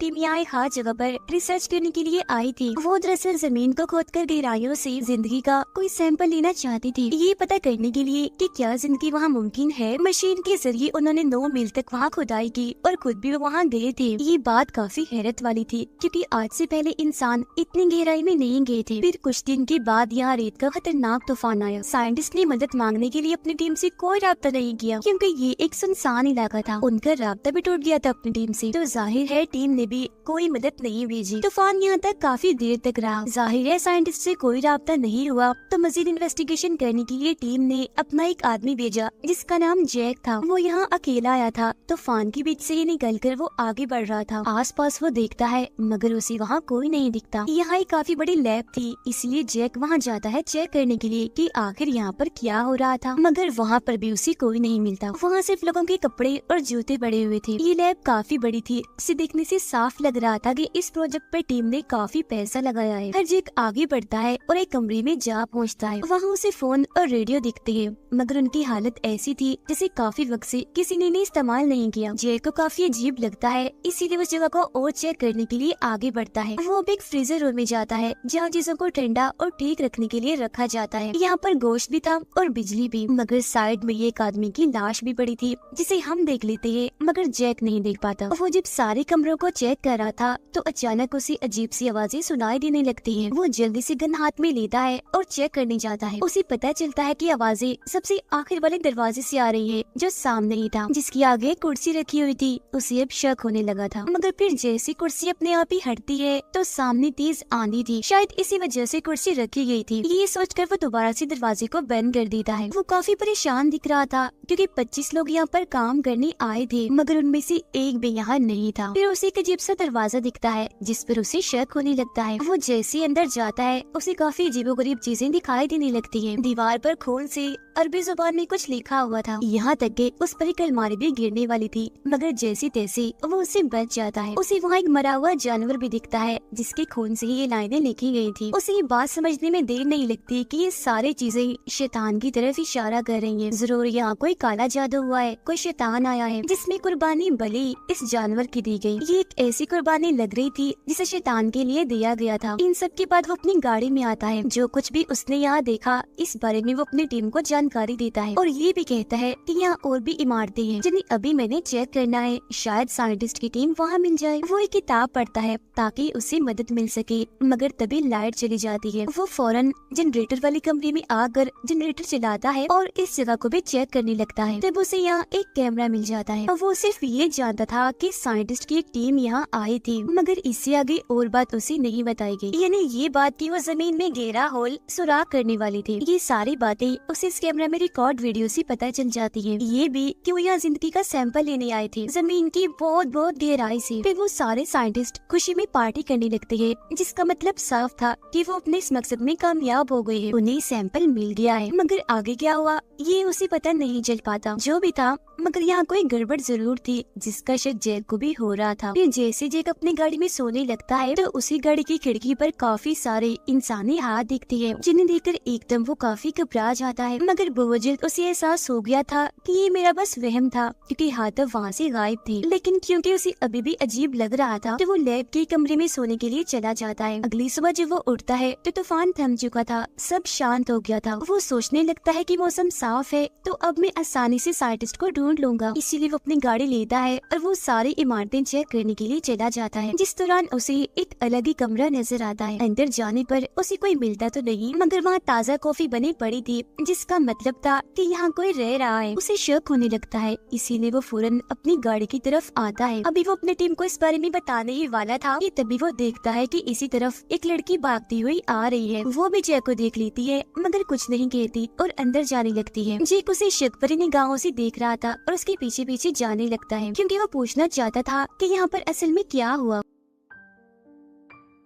Team यहाँ एक खास जगह पर रिसर्च करने के लिए आई थी। वो दरअसल जमीन को खोदकर गहराइयों से जिंदगी का कोई सैंपल लेना चाहती थी, ये पता करने के लिए कि क्या जिंदगी वहाँ मुमकिन है। मशीन के जरिए उन्होंने 9 मील तक वहाँ खुदाई की और खुद भी वहाँ गए थे। ये बात काफी हैरत वाली थी क्योंकि आज से पहले इंसान इतनी गहराई में नहीं गए थे। फिर कुछ दिन के बाद यहाँ रेत का खतरनाक तूफान आया। साइंटिस्ट ने मदद मांगने के लिए अपनी टीम से कोई राब्ता नहीं किया क्योंकि ये एक सुनसान इलाका था। उनका राब्ता भी टूट गया था अपनी टीम से, तो जाहिर है टीम ने भी कोई मदद नहीं भेजी। तूफान यहाँ तक काफी देर तक रहा। जाहिर है साइंटिस्ट से कोई राब्ता नहीं हुआ, तो मजीद इन्वेस्टिगेशन करने के लिए टीम ने अपना एक आदमी भेजा जिसका नाम जैक था। वो यहाँ अकेला आया था। तूफान के बीच से ही निकलकर वो आगे बढ़ रहा था। आसपास वो देखता है मगर उसे वहाँ कोई नहीं दिखता। यहाँ एक काफी बड़ी लैब थी, इसलिए जैक वहाँ जाता है चेक करने के लिए कि आखिर यहाँ पर क्या हो रहा था, मगर वहाँ पर भी उसे कोई नहीं मिलता। वहाँ सिर्फ लोगों के कपड़े और जूते पड़े हुए थे। ये लैब काफी बड़ी थी, इसे देखने से साफ लग रहा था कि इस प्रोजेक्ट पर टीम ने काफी पैसा लगाया है। हर जैक आगे बढ़ता है और एक कमरे में जा पहुँचता है। वहाँ उसे फोन और रेडियो दिखते हैं, मगर उनकी हालत ऐसी थी जैसे काफी वक्त से किसी ने इस्तेमाल नहीं किया। जैक को काफी अजीब लगता है, इसीलिए उस जगह को और चेक करने के लिए आगे बढ़ता है। वो अब एक फ्रीजर रूम में जाता है जहाँ चीजों को ठंडा और ठीक रखने के लिए रखा जाता है। यहाँ पर गोश्त भी था और बिजली भी, मगर साइड में एक आदमी की लाश भी पड़ी थी जिसे हम देख लेते हैं मगर जैक नहीं देख पाता। वो जब सारे कमरों को चेक कर रहा था तो अचानक उसे अजीब सी आवाजें सुनाई देने लगती हैं। वो जल्दी से गन हाथ में लेता है और चेक करने जाता है। उसे पता चलता है कि आवाजें सबसे आखिर वाले दरवाजे से आ रही है जो सामने ही था, जिसकी आगे कुर्सी रखी हुई थी। उसे अब शक होने लगा था, मगर फिर जैसी कुर्सी अपने आप ही हटती है तो सामने तेज आंधी थी, शायद इसी वजह से कुर्सी रखी गई थी। ये सोचकर वो दोबारा से दरवाजे को बंद कर देता है। वो काफी परेशान दिख रहा था क्योंकि 25 लोग यहाँ पर काम करने आए थे, मगर उनमें से एक भी यहाँ नहीं था। फिर उसे एक अजीब सा दरवाजा दिखता है जिस पर उसे शक होने लगता है। वो जैसे अंदर जाता है उसे काफी अजीबोगरीब चीजें दिखाई देने लगती हैं। दीवार पर खून से अरबी जुबान में कुछ लिखा हुआ था, यहाँ तक कि उस पर एक अलमारी भी गिरने वाली थी, मगर जैसे तैसे वो उससे बच जाता है। उसे वहाँ एक मरा हुआ जानवर भी दिखता है जिसके खून से ही ये लाइनें लिखी गई थी। उसे ये बात समझने में देर नहीं लगती कि ये सारी चीजें शैतान की तरफ इशारा कर रही हैं। जरूर यहाँ कोई काला जादू हुआ है, कोई शैतान आया है जिसमें कुर्बानी बलि इस जानवर की दी गई। ये एक ऐसी कुर्बानी लग रही थी जिसे शैतान के लिए दिया गया था। इन सब के बाद वो अपनी गाड़ी में आता है। जो कुछ भी उसने यहाँ देखा इस बारे में वो अपनी टीम को जानकारी देता है और ये भी कहता है कि यहाँ और भी इमारतें हैं जिन्हें अभी मैंने चेक करना है, शायद साइंटिस्ट की टीम वहाँ मिल जाए। वो एक किताब पढ़ता है ताकि उसे मदद मिल सके, मगर तभी लाइट चली जाती है। वो फौरन जनरेटर वाले कमरे में आकर जनरेटर चलाता है और इस जगह को भी चेक करने लगता है। तब उसे यहाँ एक कैमरा मिल जाता है। वो सिर्फ ये जानता था कि साइंटिस्ट की एक टीम यहाँ आई थी, मगर इससे आगे और बात उसे नहीं बताई गई, यानी ये बात कि वो जमीन में गहरा होल सुराख करने वाली थी। ये सारी बातें उसे इस कैमरा में रिकॉर्ड वीडियो से पता चल जाती है। ये भी कि वो यहाँ जिंदगी का सैंपल लेने आए थे जमीन की बहुत बहुत गहराई से। फिर वो सारे साइंटिस्ट खुशी में पार्टी करने लगते हैं, जिसका मतलब साफ था कि वो अपने इस मकसद में कामयाब हो गए हैं। उन्हें सैंपल मिल गया है, मगर आगे क्या हुआ ये उसे पता नहीं चल पाता। जो भी था, मगर यहाँ कोई गड़बड़ जरूर थी जिसका शक जैक को भी हो रहा था। फिर जैसे जैक अपनी गाड़ी में सोने लगता है तो उसी गाड़ी की खिड़की पर काफी सारे इंसानी हाथ दिखते हैं, जिन्हें देखकर एकदम वो काफी घबरा जाता है। मगर बहुत जल्द उसे एहसास हो गया था कि ये मेरा बस वहम था, क्योंकि हाथ अब वहाँ से गायब थे। लेकिन क्योंकि उसे अभी भी अजीब लग रहा था तो वो लैब के कमरे में सोने के लिए चला जाता है। अगली सुबह जब वो उठता है तो तूफान थम चुका था, सब शांत हो गया था। वो सोचने लगता है कि मौसम साफ है तो अब मैं आसानी से साइंटिस्ट को ढूंढ लूंगा। इसीलिए वो अपनी गाड़ी लेता है और वो सारी इमारतें चेक करने के लिए चला जाता है। जिस दौरान उसे एक अलग ही कमरा नजर आता है। अंदर जाने पर उसे कोई मिलता तो नहीं, मगर वहाँ ताज़ा कॉफी बनी पड़ी थी, जिसका मतलब था कि यहाँ कोई रह रहा है। उसे शक होने लगता है, इसीलिए वो फौरन अपनी गाड़ी की तरफ आता है। अभी वो अपनी टीम को इस बारे में बताने ही वाला था कि तभी वो देखता है कि इसी तरफ एक लड़की भागती हुई आ रही है। वो भी जैक को देख लेती है, मगर कुछ नहीं कहती और अंदर जाने लगती है। जैक उसे शक भरी निगाहों से देख रहा था और उसके पीछे पीछे जाने लगता है, क्योंकि वो पूछना चाहता था कि यहाँ पर असल में क्या हुआ।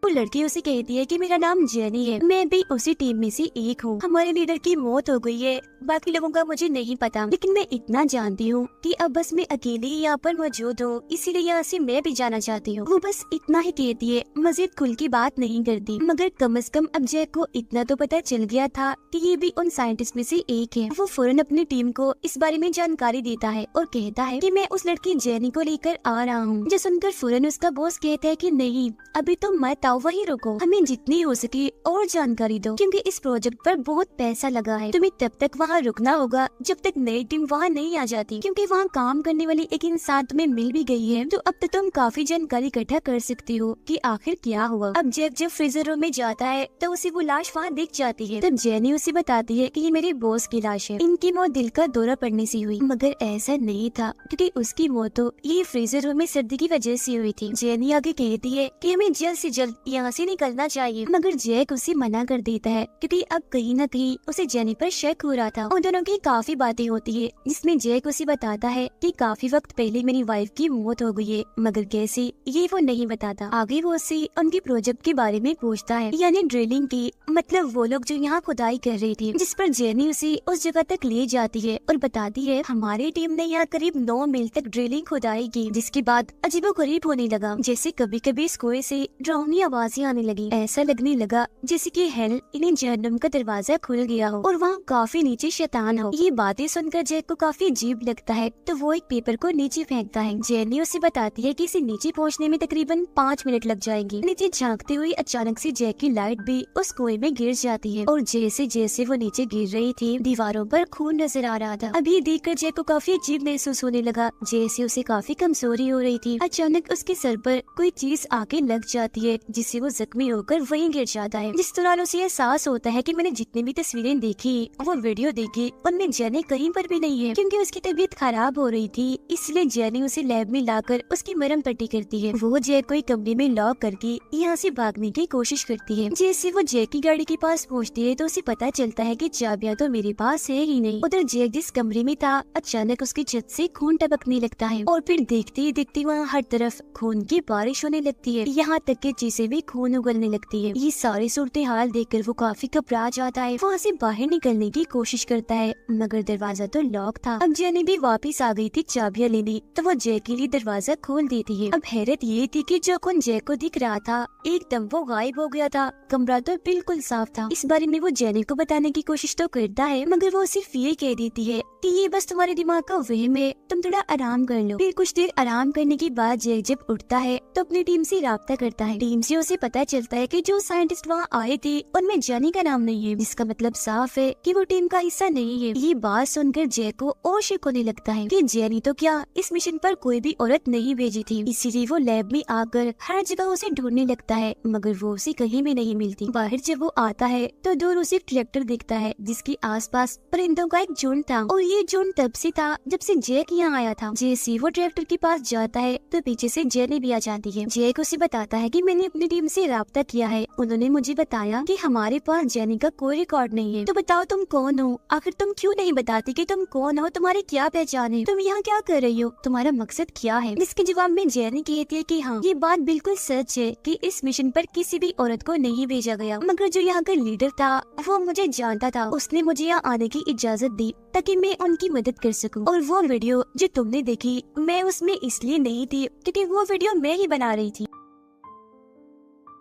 वो लड़की उसे कहती है कि मेरा नाम जेनी है, मैं भी उसी टीम में से एक हूँ। हमारे लीडर की मौत हो गई है, बाकी लोगों का मुझे नहीं पता, लेकिन मैं इतना जानती हूँ कि अब बस मैं अकेली ही यहाँ पर मौजूद हूँ, इसीलिए यहाँ से मैं भी जाना चाहती हूँ। वो बस इतना ही कहती है, मजीद खुल की बात नहीं करती। मगर कम से कम अब जैक को इतना तो पता चल गया था कि ये भी उन साइंटिस्ट में से एक है। वो फौरन अपनी टीम को इस बारे में जानकारी देता है और कहता है कि मैं उस लड़की जेनी को लेकर आ रहा हूँ। जो सुनकर फौरन उसका बॉस कहता है कि नहीं, अभी तुम मत आओ, वहीं रुको, हमें जितनी हो सके और जानकारी दो, क्योंकि इस प्रोजेक्ट पर बहुत पैसा लगा है। तुम्हें तब तक वहाँ रुकना होगा जब तक नई टीम वहाँ नहीं आ जाती, क्योंकि वहाँ काम करने वाली एक इंसान तुम्हें मिल भी गई है, तो अब तक तुम काफी जानकारी इकट्ठा कर सकती हो कि आखिर क्या हुआ। अब जैक जब फ्रीजर रूम में जाता है तो उसे वो लाश वहाँ दिख जाती है। तब जेनी उसे बताती है कि ये मेरे बॉस की लाश है, इनकी मौत दिल का दौरा पड़ने से हुई। मगर ऐसा नहीं था, क्योंकि उसकी मौत तो ये फ्रीजर रूम में सर्दी की वजह से हुई थी। जेनी आगे कहती है कि हमें जल्द से जल्द यहाँ से निकलना चाहिए, मगर जैक उसे मना कर देता है, क्योंकि अब कहीं न कहीं उसे जेनी पर शक हो रहा था। उन दोनों की काफी बातें होती है, जिसमें जैक उसे बताता है कि काफी वक्त पहले मेरी वाइफ की मौत हो गई है, मगर कैसे ये वो नहीं बताता। आगे वो उससे उनके प्रोजेक्ट के बारे में पूछता है, यानी ड्रिलिंग की, मतलब वो लोग जो यहाँ खुदाई कर रही थी, जिस पर जेनी उसे उस जगह तक ले जाती है और बताती है हमारी टीम ने यहाँ करीब 9 मील तक ड्रिलिंग खुदाई की, जिसके बाद अजीबोगरीब होने लगा, जैसे कभी कभी इस कुएं से डरावनी आवाजें आने लगी। ऐसा लगने लगा जैसे कि हेल इन्हें जहन्नुम का दरवाजा खुल गया हो और वहाँ काफी नीचे शैतान हो। ये बातें सुनकर जैक को काफी अजीब लगता है, तो वो एक पेपर को नीचे फेंकता है। जेनी उसे बताती है कि इसे नीचे पहुँचने में तकरीबन 5 मिनट लग जाएंगे। नीचे झांकते हुए अचानक से जैक की लाइट भी उस कुएं में गिर जाती है और जैसे जैसे वो नीचे गिर रही थी, दीवारों पर खून नजर आ रहा था। अभी देखकर जैक को काफी अजीब महसूस होने लगा, जैसे उसे काफी कमजोरी हो रही थी। अचानक उसके सर पर कोई चीज आके लग जाती है, जिससे वो जख्मी होकर वहीं गिर जाता है। जिस दौरान उसे एहसास होता है कि मैंने जितनी भी तस्वीरें देखी, वो वीडियो देखी, उनमें जेनी कहीं पर भी नहीं है, क्योंकि उसकी तबीयत खराब हो रही थी। इसलिए जेनी उसे लैब में लाकर उसकी मरहम पट्टी करती है। वो जैक को एक कमरे में लॉक करके यहाँ से भागने की कोशिश करती है। जैसे वो जैक की गाड़ी के पास पहुँचती है तो उसे पता चलता है कि चाबियां तो मेरे पास है ही नहीं। उधर जैक जिस कमरे में था, अचानक उसकी छत से खून टपकने लगता है और फिर देखते ही देखते वहाँ हर तरफ खून की बारिश होने लगती है, यहाँ तक कि चीजें भी खून उगलने लगती है। ये सारी सूरत हाल देखकर वो काफी घबरा जाता है। वहाँ से बाहर निकलने की कोशिश करता है, मगर दरवाजा तो लॉक था। अब जेनी भी वापस आ गई थी चाबियां लेने, तो वो जैक के लिए दरवाजा खोल देती है। अब हैरत ये थी कि जो खून जैक को दिख रहा था एकदम वो गायब हो गया था, कमरा तो बिल्कुल साफ था। इस बारे में वो जेनी को बताने की कोशिश तो करता है, मगर वो सिर्फ ये कह देती है कि ये बस तुम्हारे दिमाग का वहम है, तुम थोड़ा आराम कर लो। फिर कुछ देर आराम करने के बाद जैक जब उठता है तो अपनी टीम से राब्ता करता है। टीम से उसे पता चलता है कि जो साइंटिस्ट वहाँ आए थे उनमें जेनी का नाम नहीं है, जिसका मतलब साफ है कि वो टीम का हिस्सा नहीं है। ये बात सुनकर जैक को और शक होने लगता है कि जेनी तो क्या इस मिशन पर कोई भी औरत नहीं भेजी थी, इसीलिए वो लैब में आकर हर जगह उसे ढूंढने लगता है, मगर वो उसे कहीं भी नहीं मिलती। बाहर जब वो आता है तो दूर उसे ट्रैक्टर दिखता है, जिसके आसपास परिंदों का एक झुंड था, और ये झुंड तब से था जब से जैक यहाँ आया था। जैसे वो ट्रैक्टर के पास जाता है तो पीछे से जेनी भी आ जाती है। जैक उसे बताता है कि मैंने अपनी टीम से राब्ता किया है, उन्होंने मुझे बताया कि हमारे पास जेनी का कोई रिकॉर्ड नहीं है। तो बताओ तुम कौन हो, आखिर तुम क्यों नहीं बताती कि तुम कौन हो, तुम्हारी क्या पहचान है, तुम यहाँ क्या कर रही हो, तुम्हारा मकसद क्या है। जिसके जवाब में जेनी कहती है कि हाँ, ये बात बिल्कुल सच है कि इस मिशन पर किसी भी औरत को नहीं भेजा गया, मगर जो यहाँ का लीडर था वो मुझे जानता था, उसने मुझे यहाँ आने की इजाजत दी ताकि मैं उनकी मदद कर सकूं। और वो वीडियो जो तुमने देखी, मैं उसमें इसलिए नहीं थी क्योंकि वो वीडियो मैं ही बना रही थी।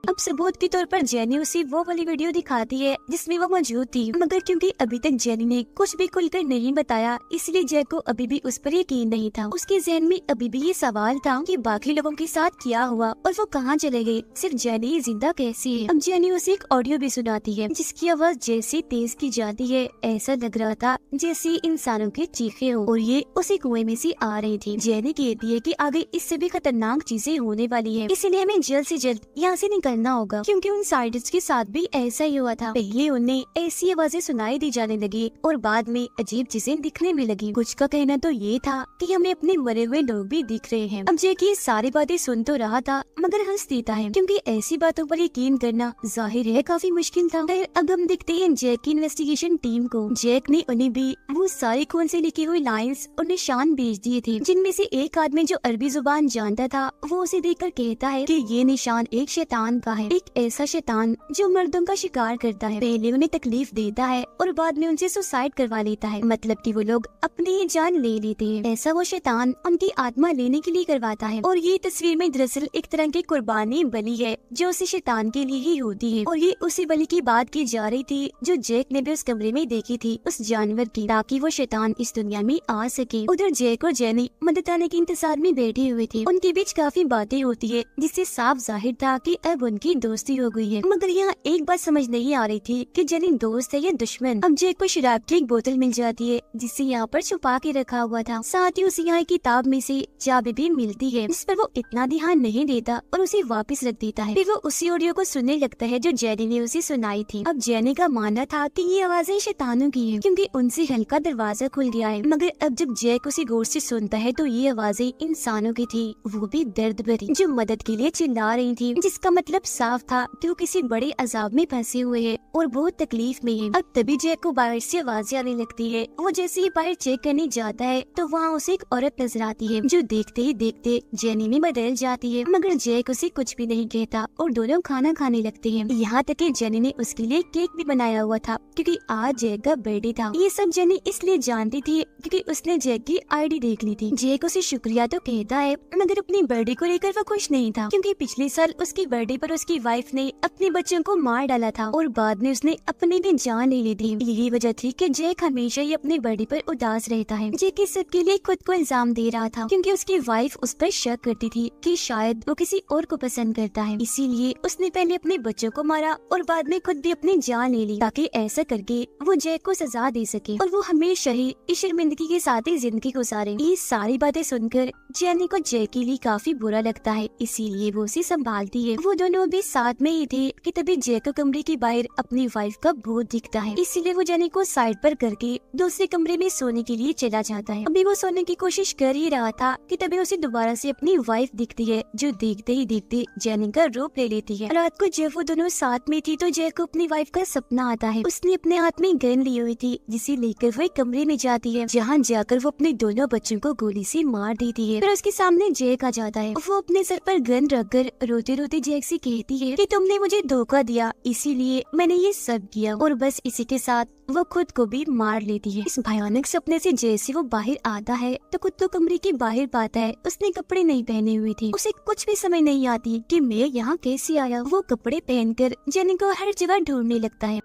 अब सबूत के तौर पर जेनी उसे वो वाली वीडियो दिखाती है जिसमें वो मौजूद थी, मगर क्योंकि अभी तक जेनी ने कुछ भी खुलकर नहीं बताया, इसलिए जैक को अभी भी उस पर यकीन नहीं था। उसके जहन में अभी भी ये सवाल था कि बाकी लोगों के साथ क्या हुआ और वो कहाँ चले गए, सिर्फ जेनी जिंदा कैसे है। अब जेनी उसे एक ऑडियो भी सुनाती है, जिसकी आवाज जैसे तेज की जाती है, ऐसा लग रहा था जैसे इंसानों की चीखें हो और ये उसी कुएं में से आ रही थी। जेनी कहती है कि आगे इससे भी खतरनाक चीजें होने वाली है, इसलिए हमें जल्द से जल्द यहाँ से निकलना होगा, क्योंकि उन साइंटिस्ट के साथ भी ऐसा ही हुआ था। पहले उन्हें ऐसी आवाजें सुनाई दी जाने लगी और बाद में अजीब चीजें दिखने में लगी। कुछ का कहना तो ये था कि हमें अपने मरे हुए लोग भी दिख रहे हैं। अब जैक ये सारी बातें सुन तो रहा था, मगर हंस देता है, क्योंकि ऐसी बातों पर यकीन करना जाहिर है काफी मुश्किल था। अब हम देखते हैं जैक की इन्वेस्टिगेशन टीम को। जैक ने उन्हें भी वो सारी खून से लिखी हुई लाइंस और निशान भेज दिए थे, जिनमें से एक आदमी जो अरबी जुबान जानता था वो उसे देखकर कहता है कि ये निशान एक शैतान का है, एक ऐसा शैतान जो मर्दों का शिकार करता है, पहले उन्हें तकलीफ देता है और बाद में उनसे सुसाइड करवा लेता है, मतलब कि वो लोग अपनी ही जान ले लेते हैं। ऐसा वो शैतान उनकी आत्मा लेने के लिए करवाता है। और ये तस्वीर में दरअसल एक तरह की कुर्बानी बलि है जो उसी शैतान के लिए ही होती है। और ये उसी बलि की बात की जा रही थी जो जैक ने भी उस कमरे में देखी थी, उस जानवर की, ताकि वो शैतान इस दुनिया में आ सके। उधर जैक और जेनी मदद आने के इंतजार में बैठे हुए थे। उनके बीच काफी बातें होती है जिससे साफ जाहिर था कि अब उनकी दोस्ती हो गई है। मगर यहाँ एक बात समझ नहीं आ रही थी कि जेनी दोस्त है या दुश्मन। अब जैक को शराब की एक बोतल मिल जाती है जिसे यहाँ पर छुपा के रखा हुआ था, साथ ही उसे यहाँ किताब में से चाबी भी मिलती है जिस पर वो इतना ध्यान नहीं देता और उसे वापस रख देता है। फिर वो उसी ऑडियो को सुनने लगता है जो जेनी ने उसे सुनाई थी। अब जेनी का मानना था कि ये आवाजें शैतानों की है क्योंकि उनसे हल्का दरवाजा खुल गया है। मगर अब जब जैक उसे गौर से सुनता है तो ये आवाजें इंसानों की थी, वो भी दर्द भरी, जो मदद के लिए चिल्ला रही थी, जिसका मतलब साफ था कि वो किसी बड़े अजाब में फंसे हुए है और बहुत तकलीफ में है। अब तभी जैक को बाहर से आवाजें आने लगती है। वो जैसे ही बाहर चेक करने जाता है तो वहाँ उसे एक औरत नजर आती है जो देखते ही देखते जेनी में बदल जाती है। मगर जैक उसे कुछ भी नहीं कहता और दोनों खाना खाने लगते हैं। यहाँ तक कि जेनी ने उसके लिए केक भी बनाया हुआ था क्योंकि आज जैक का बर्थडे था। ये सब जेनी इसलिए जानती थी क्योंकि उसने जैक की आईडी देख ली थी। जैक उसे शुक्रिया तो कहता है मगर अपनी बर्थडे को लेकर वो खुश नहीं था क्योंकि पिछले साल उसकी बर्थडे पर उसकी वाइफ ने अपने बच्चों को मार डाला था और बाद में उसने अपनी भी जान ले ली थी। यही वजह थी कि जैक हमेशा ही अपने बर्थडे पर उदास रहता है। जैक इस सब के लिए खुद को इल्जाम दे रहा था क्योंकि उसकी वाइफ उस पर शक करती थी कि शायद वो किसी और को पसंद करता है, इसीलिए उसने पहले अपने बच्चों को मारा और बाद में खुद भी अपनी जान ले ली ताकि ऐसा करके वो जैक को सजा दे सके और वो हमेशा ही इस शर्मिंदगी के साथ ही जिंदगी गुजारे। ये सारी बातें सुनकर जेनी को जैक के लिए काफी बुरा लगता है, इसीलिए वो उसे संभालती है। वो दोनों भी साथ में ही थे कि तभी जैक को कमरे के बाहर अपनी वाइफ का भूत दिखता है, इसीलिए वो जेनी को साइड पर करके दूसरे कमरे में सोने के लिए चला जाता है। अभी वो सोने की कोशिश कर ही रहा था कि तभी उसे दोबारा से अपनी वाइफ दिखती है जो देखते ही देखते जेनी का रूप ले लेती है। रात को जब वो दोनों साथ में थी तो जैक को अपनी वाइफ का सपना आता है। उसने अपने हाथ में गन ली हुई थी जिसे लेकर वो एक कमरे में जाती है जहाँ जाकर वो अपने दोनों बच्चों को गोली से मार देती है। फिर उसके सामने जैक आ जाता है। वो अपने सर पर गन रखकर रोते रोते जैक से कहती है कि तुमने मुझे धोखा दिया, इसीलिए मैंने ये सब किया। और बस इसी के साथ वो खुद को भी मार लेती है। इस भयानक सपने से जैसे वो बाहर आता है तो खुद को कमरे के बाहर पाता है। उसने कपड़े नहीं पहने हुए थे। उसे कुछ भी समझ नहीं आती कि मैं यहाँ कैसे आया। वो कपड़े पहनकर जेनी को हर जगह ढूंढने लगता है।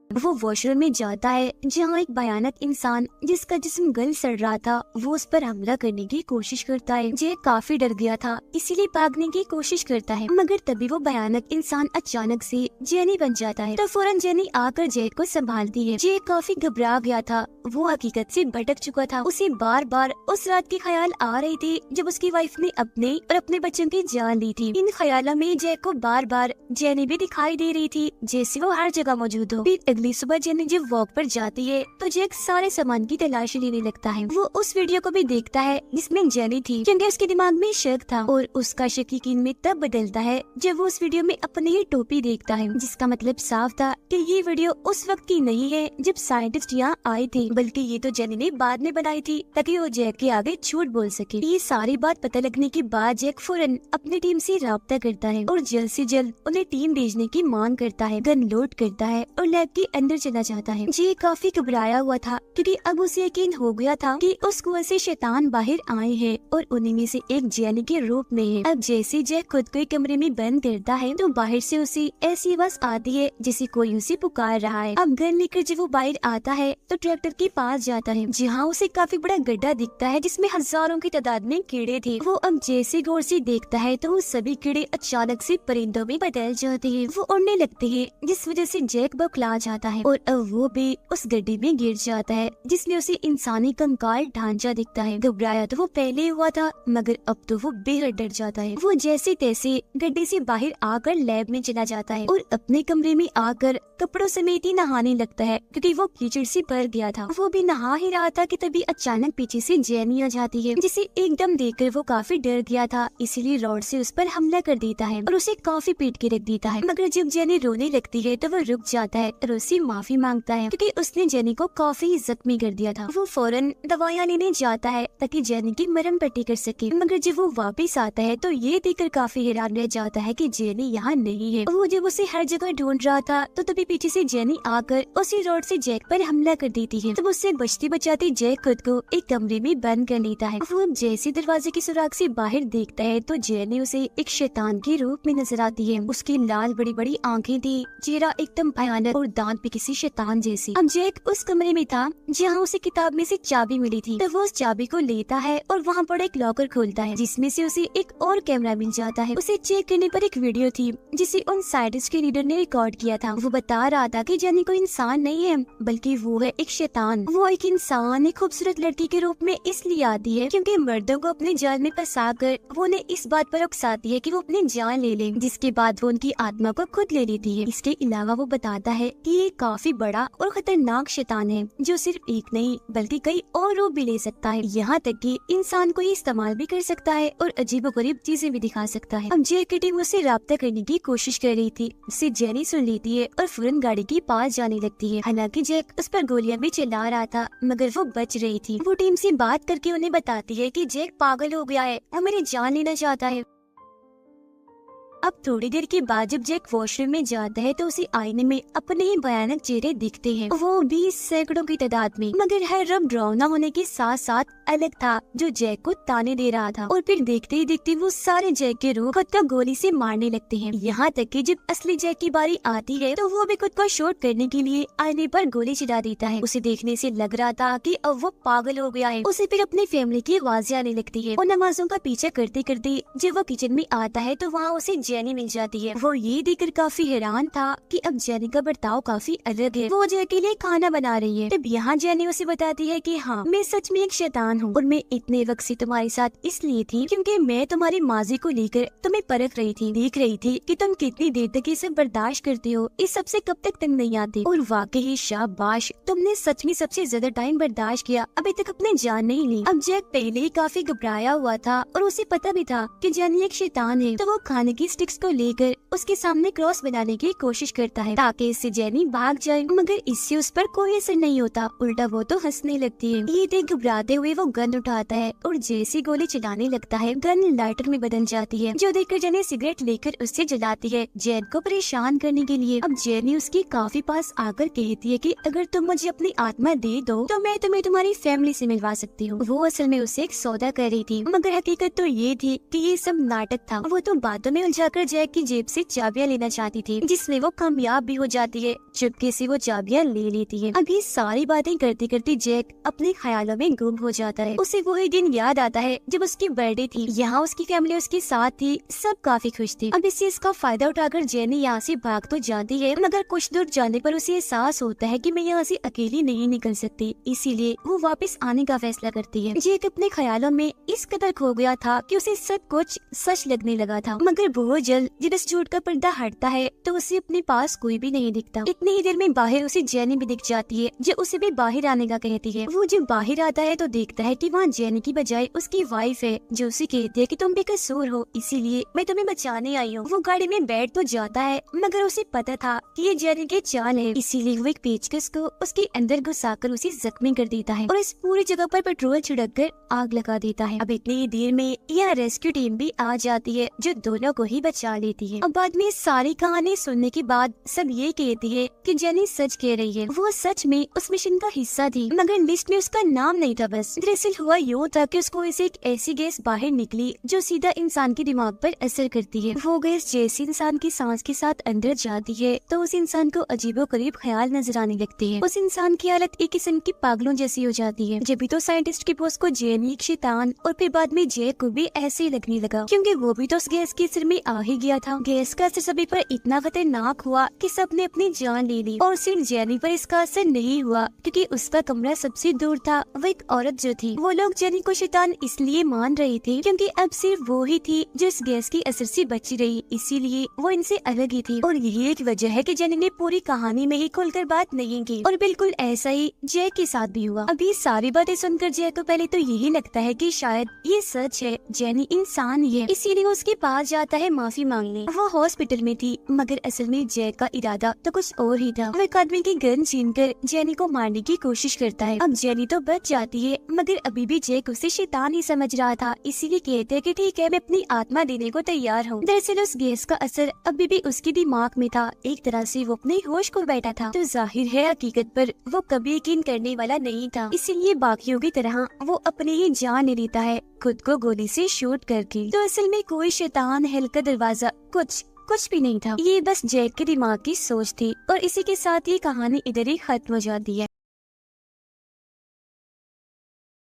वो वॉशरूम में जाता है जहाँ एक भयानक इंसान जिसका जिस्म गल सड़ रहा था वो उस पर हमला करने की कोशिश करता है। जैक काफी डर गया था इसीलिए भागने की कोशिश करता है, मगर तभी वो भयानक इंसान अचानक से जेनी बन जाता है। तो फौरन जेनी आकर जैक को संभालती है। जैक काफी घबरा गया था, वो हकीकत से भटक चुका था। उसे बार बार उस रात के ख्याल आ रहे थे जब उसकी वाइफ ने अपने और अपने बच्चों की जान ली थी। इन ख्यालों में जैक को बार बार जेनी भी दिखाई दे रही थी जैसे वो हर जगह मौजूद हो। फिर अगली सुबह जेनी जब वॉक पर जाती है तो जैक सारे सामान की तलाशी लेने लगता है। वो उस वीडियो को भी देखता है जिसमें जेनी थी क्योंकि उसके दिमाग में शक था और उसका शक यकीन में तब बदलता है जब वो उस वीडियो में अपनी ही टोपी देखता है, जिसका मतलब साफ था कि ये वीडियो उस वक्त की नहीं है जब साइंटिस्ट यहाँ आए थे, बल्कि ये तो जेनी ने बाद में बनाई थी ताकि वो जैक के आगे झूठ बोल सके। ये सारी बात पता लगने के बाद जैक फौरन अपनी टीम से राब्ता करता है और जल्द से जल्द उन्हें टीम भेजने की मांग करता है, गन लोड करता है और लैब के अंदर चला जाता है। जी काफी घबराया हुआ था क्योंकि अब उसे यकीन हो गया था कि उस कुएं से शैतान बाहर आए हैं और उन्हीं में से एक जेनी के रूप में है। अब जैसे जैक खुद को एक कमरे में बंद करता है तो बाहर से उसे ऐसी आवाज आती है जैसे कोई उसे पुकार रहा है। अब गन लेकर जब वो बाहर आता है तो ट्रैक्टर के पास जाता है जहाँ उसे काफी बड़ा गड्ढा दिखता है जिसमें हजारों की तादाद में कीड़े थे। वो अब जैसे गौर से देखता है तो वो सभी कीड़े अचानक से परिंदों में बदल जाते हैं। वो उड़ने लगते हैं जिस वजह से जैक बौखला जाता है और अब वो भी उस गड्ढे में गिर जाता है जिसमें उसे इंसानी कंकाल ढांचा दिखता है। घबराया तो वो पहले हुआ था मगर अब तो वो बेहद डर जाता है। वो जैसे तैसे गड्ढे से बाहर आकर लैब में चला जाता है और अपने कमरे में आकर कपड़ों समेत ही नहाने लगता है क्योंकि वो कीचड़ से भर गया था। वो भी नहा ही रहा था कि तभी अचानक पीछे से जेनी आ जाती है जिसे एकदम देखकर वो काफी डर गया था, इसीलिए रॉड से उस पर हमला कर देता है और उसे काफी पीट के रख देता है। मगर जब जेनी रोने लगती है तो वो रुक जाता है और उससे उससे माफी मांगता है क्योंकि उसने जेनी को काफी जख्मी कर दिया था। वो फौरन दवाइयाँ लेने जाता है ताकि जेनी की मरहम पट्टी कर सके, मगर जब वो वापस आता है तो ये देखकर काफी हैरान रह जाता है कि जेनी यहाँ नहीं है। वो जब उसे हर जगह ढूंढ रहा था तो तभी पीछे से जेनी आकर उसी रोड से जैक पर हमला कर देती है। तब उससे बचते बचाते जैक खुद को एक कमरे में बंद कर लेता है। वो अब जैसे दरवाजे की सुराख से बाहर देखता है तो जेनी उसे एक शैतान के रूप में नजर आती है। उसकी लाल बड़ी बड़ी आंखें थी, चेहरा एकदम भयानक और दांत भी किसी शैतान जैसी। अब जैक उस कमरे में था जहाँ उसे किताब में से चाबी मिली थी। तो वो उस चाबी को लेता है और वहाँ पर एक लॉकर खोलता है जिसमें से उसे एक और कैमरा मिल जाता है। उसे चेक करने पर एक वीडियो थी जिसे उन साइंटिस्ट के लीडर ने रिकॉर्ड किया था। वो बता रहा था कि जेनी कोई इंसान नहीं है बल्कि वो है एक शैतान। वो एक इंसान एक खूबसूरत लड़की के रूप में इसलिए आती है क्योंकि मर्दों को अपने जाल में फंसाकर वो उन्हें इस बात पर उकसाती है कि वो अपनी जान ले ले, जिसके बाद वो उनकी आत्मा को खुद ले लेती है। इसके अलावा वो बताता है कि ये काफी बड़ा और खतरनाक शैतान है जो सिर्फ एक नहीं बल्कि कई और रूप भी ले सकता है। यहाँ तक कि इंसान को इस्तेमाल भी कर सकता है और अजीबोगरीब चीजें भी दिखा सकता है। अब जैक की टीम उससे राब्ता करने की कोशिश कर रही थी, उससे जेनी सुन लेती है और फौरन गाड़ी के पास जाने लगती है। हालांकि जैक उस पर गोलियां भी चला रहा था मगर वो बच रही थी। वो टीम से बात करके उन्हें बताती है कि जैक पागल हो गया है और मेरी जान लेना चाहता है। अब थोड़ी देर के बाद जब जैक वॉशरूम में जाता है तो उसे आईने में अपने ही भयानक चेहरे दिखते हैं, वो भी सैकड़ों की तादाद में, मगर हर रंग डरावना होने के साथ साथ अलग था जो जैक को ताने दे रहा था। और फिर देखते ही देखते वो सारे जैक के रूह खुद को गोली से मारने लगते हैं। यहाँ तक कि जब असली जैक की बारी आती है तो वो भी खुद को शॉट करने के लिए आईने पर गोली चला देता है। उसे देखने से लग रहा था कि अब वो पागल हो गया है। उसे फिर अपनी फैमिली की आवाजें आने लगती है और नमाजों का पीछा करते करते जब वो किचन में आता है तो वहाँ उसे जेनी मिल जाती है। वो ये देखकर काफी हैरान था कि अब जेनी का बर्ताव काफी अलग है। वो जैक के लिए खाना बना रही है। तब यहाँ जेनी उसे बताती है कि हाँ, मैं सच में एक शैतान हूँ और मैं इतने वक्त से तुम्हारे साथ इसलिए थी क्योंकि मैं तुम्हारी माजी को लेकर तुम्हें परख रही थी, देख रही थी कि तुम कितनी देर तक ये सब बर्दाश्त करते हो, इस सबसे कब तक तंग नहीं आते। और वाकई शाबाश, तुमने सच में सबसे ज्यादा टाइम बर्दाश्त किया, अभी तक अपनी जान नहीं ली। अब जैक पहले ही काफी घबराया हुआ था और उसे पता भी था कि जेनी एक शैतान है, तो वो खाने की स्टिक्स को लेकर उसके सामने क्रॉस बनाने की कोशिश करता है ताकि इससे जेनी भाग जाए, मगर इससे उस पर कोई असर नहीं होता, उल्टा वो तो हंसने लगती है। ये देख घबराते हुए वो गन उठाता है और जैसी गोली चलाने लगता है गन लाइटर में बदल जाती है, जो देखकर जेनी सिगरेट लेकर उससे जलाती है जैन को परेशान करने के लिए। अब जेनी उसके काफी पास आकर कहती है कि अगर तुम मुझे अपनी आत्मा दे दो तो मैं तुम्हें तुम्हारी फैमिली से मिलवा सकती हूँ। वो असल में उसे एक सौदा कर रही थी, मगर हकीकत तो ये थी कि ये सब नाटक था। वो तो बातों में उलझाकर जैक की जेब से चाबियां लेना चाहती थी, जिसमें वो कामयाब भी हो जाती है। चुपके से वो चाबियां ले लेती है। अभी सारी बातें करते करते जैक अपने ख्यालों में गुम हो जाता है। उसे वही दिन याद आता है जब उसकी बर्थडे थी, यहाँ उसकी फैमिली उसके साथ थी, सब काफी खुश थे। अब इसे इसका फायदा उठाकर जेनी यहाँ से भाग तो जाती है, मगर कुछ दूर जाने पर उसे एहसास होता है कि मैं यहाँ से अकेली नहीं निकल सकती, इसीलिए वो वापस आने का फैसला करती है। जैक अपने ख्यालों में इस कदर खो गया था कि उसे सब कुछ सच लगने लगा था, मगर बहुत जल्द जब इस झूठ का पर्दा हटता है तो उसे अपने पास कोई भी नहीं दिखता। इतनी ही देर में बाहर उसे जेनी भी दिख जाती है, जो उसे भी बाहर आने का कहती है। वो जब बाहर आता है तो देखता है कि वहाँ जेनी की बजाय उसकी वाइफ है, जो उसे कहती है कि तुम बेकसूर हो, इसीलिए मैं तुम्हें बचाने आई हूँ। वो गाड़ी में बैठ तो जाता है, मगर उसे पता था कि ये जेनी के चाल है, इसीलिए वो एक पेचकस को उसके अंदर घुसाकर उसे जख्मी कर देता है और इस पूरी जगह पर पेट्रोल छिड़क कर आग लगा देता है। अब इतनी ही देर में यह रेस्क्यू टीम भी आ जाती है, जो दोनों को ही बचा लेती है। अब बाद में सारी कहानी सुनने के बाद सब ये कहती है कि जेनी सच कह रही है, वो सच में उस मिशन का हिस्सा थी, मगर लिस्ट में उसका नाम नहीं था। बस दरअसल हुआ यूँ था कि उसको ऐसे एक ऐसी गैस बाहर निकली जो सीधा इंसान के दिमाग पर असर करती है। वो गैस जैसे इंसान की सांस के साथ अंदर जाती है तो उस इंसान को अजीबोगरीब ख्याल नजर आने लगते हैं। उस इंसान की हालत एक किस्म की पागलों जैसी हो जाती है। जब भी तो साइंटिस्ट के बॉस को जेनी एक शैतान और फिर बाद में जैक को भी ऐसे ही लगने लगा, क्योंकि वो भी तो उस गैस के असर में आ ही गया था। गैस का असर सभी पर इतना खतरनाक हुआ कि सबने अपनी जान ले ली, और सिर्फ जेनी पर इसका असर नहीं हुआ क्योंकि उसका कमरा सबसे दूर था। वो एक औरत जो थी, वो लोग जेनी को शैतान इसलिए मान रहे थे क्योंकि अब सिर्फ वो ही थी जो इस गैस के असर से बची रही, इसीलिए वो इनसे अलग ही थी। और यही एक वजह है कि जेनी ने पूरी कहानी में ही खुलकर बात नहीं की, और बिल्कुल ऐसा ही जैक के साथ भी हुआ। अभी सारी बातें सुनकर जैक को पहले तो यही लगता है कि शायद ये सच है, जेनी इंसान ही है, इसीलिए उसके पास जाता है माफी मांगने। वो हॉस्पिटल में थी, मगर असल में जैक का इरादा तो कुछ और ही था। वो एक आदमी की गन छीनकर जेनी को मारने की कोशिश करता है। अब जेनी तो बच जाती है, मगर अभी भी जैक उसे शैतान ही समझ रहा था, इसीलिए कहते हैं कि ठीक है, मैं अपनी आत्मा देने को तैयार हूँ। दरअसल उस गैस का असर अभी भी उसके दिमाग में था, एक तरह से वो अपने होश खो बैठा था। तो जाहिर है हकीकत पर वो कभी यकीन करने वाला नहीं था, इसीलिए बाकियों की तरह वो अपनी ही जान ले लेता है, खुद को गोली से शूट करके। तो असल में कोई शैतान, हेल का दरवाजा, कुछ भी नहीं था। ये बस जैक के दिमाग की सोच थी। और इसी के साथ ये कहानी इधर ही खत्म हो जाती है।